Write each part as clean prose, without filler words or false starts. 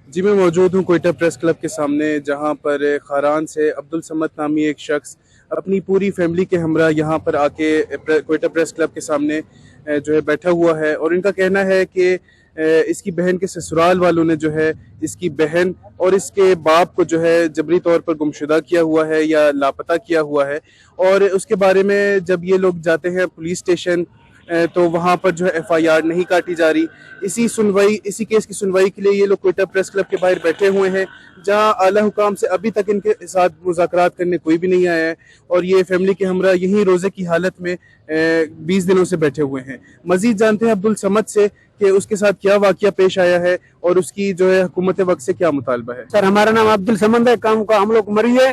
जी, मैं मौजूद हूँ कोयटा प्रेस क्लब के सामने, जहाँ पर खारान से अब्दुल समद नामी एक शख्स अपनी पूरी फैमिली के हमरा यहाँ पर आके कोयटा प्रेस क्लब के सामने जो है बैठा हुआ है। और इनका कहना है कि इसकी बहन के ससुराल वालों ने जो है इसकी बहन और इसके बाप को जो है जबरी तौर पर गुमशुदा किया हुआ है या लापता किया हुआ है। और उसके बारे में जब ये लोग जाते हैं पुलिस स्टेशन तो वहाँ पर जो है एफआईआर नहीं काटी जा रही। इसी केस की सुनवाई के लिए ये लोग कोयटा प्रेस क्लब के बाहर बैठे हुए हैं, जहाँ आला हुकाम से अभी तक इनके साथ मुज़ाकरात करने कोई भी नहीं आया है। और ये फैमिली के हमरा यही रोज़े की हालत में 20 दिनों से बैठे हुए हैं। मजीद जानते हैं अब्दुल समद से कि उसके साथ क्या वाकया पेश आया है और उसकी जो है हुकूमत वक्त से क्या मुतालबा है। सर, हमारा नाम अब्दुल समद है। काम का हम लोग मरी है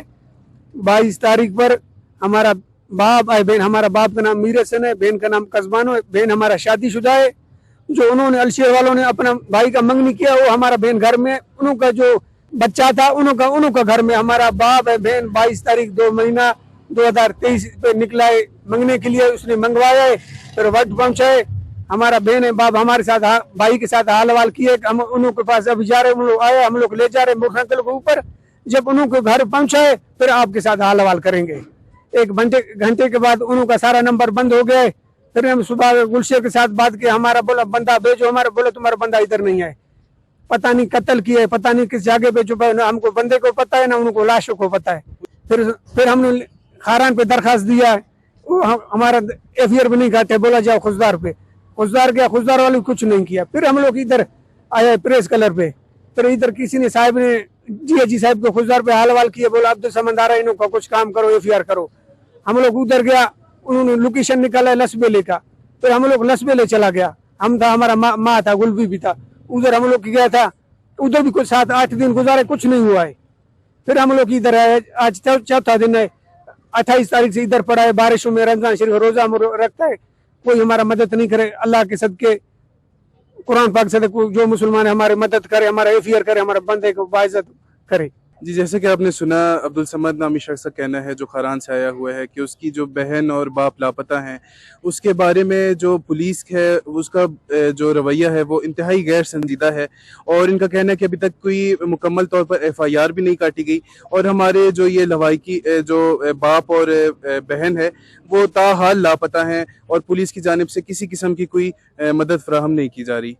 22 तारीख पर। हमारा बाप है, बहन, हमारा बाप का नाम मीर हसन है, बहन का नाम कस्बानो है। बहन हमारा शादीशुदा है। जो उन्होंने अलशेर वालों ने अपना भाई का मंगनी किया, वो हमारा बहन घर में, उनका जो बच्चा था उनका घर में। हमारा बाप है, बहन 22 तारीख 2 महीना 2023 पे निकला है मंगने के लिए। उसने मंगवाया है, फिर वक्त पहुंचा है। हमारा बहन है, बाप हमारे साथ भाई के साथ हाल हवाल किए। हम उनके पास अभी जा रहे, हम लोग आए, हम लोग ले जा रहे मोटरसाइकिल के ऊपर। जब उनके घर पहुंचा है फिर आपके साथ हाल हवाल करेंगे। एक घंटे के बाद उनका सारा नंबर बंद हो गया है। फिर हम सुबह गुलशे के साथ बात की, हमारा बोला बंदा भेजो। हमारा बोला तुम्हारा बंदा इधर नहीं है, पता नहीं कत्ल किया है, पता नहीं किस जगह पे छुपा है। हमको बंदे को पता है ना उनको लाशों को पता है। फिर हमने खारान पे दरखास्त दिया है। वो हमारा एफआईआर भी नहीं खाते, बोला जाओ खुशदार पे। खुशदार गया, खुशदार वाले कुछ नहीं किया। फिर हम लोग इधर आए प्रेस कलर पे। फिर इधर किसी ने साहब ने जी साहब को खुशदार पे हाल हवाल किया, बोला अब्दुल समद आ रहा है, इनको कुछ काम करो, एफआईआर करो। हम लोग उधर गया, उन्होंने लोकेशन निकाला लसबेले का। फिर हम लोग लसबेले चला गया। हम था, हमारा माँ था, गुलबी भी था। उधर हम लोग गया था, उधर भी कुछ 7-8 दिन गुजारे, कुछ नहीं हुआ है। फिर हम लोग इधर आए, आज चौथा दिन है। 28 तारीख से इधर पड़ा है। बारिशों में रमजान शरीफ रोजा रखता है, कोई हमारा मदद नहीं करे। अल्लाह के सदके, कुरान पाक सदके, जो मुसलमान है हमारी मदद करे, हमारा एफआईआर करे, हमारे बंदे को बाइज्जत करे। जी, जैसे कि आपने सुना, अब्दुल समद नामी शख्स का कहना है जो खारान से आया हुआ है कि उसकी जो बहन और बाप लापता हैं। उसके बारे में जो पुलिस है उसका जो रवैया है वो इंतहाई गैर संजीदा है। और इनका कहना है कि अभी तक कोई मुकम्मल तौर पर एफआईआर भी नहीं काटी गई। और हमारे जो ये लवाइकी जो बाप और बहन है वो ताहाल लापता हैं और पुलिस की जानिब से किसी किस्म की कोई मदद फराहम नहीं की जा रही।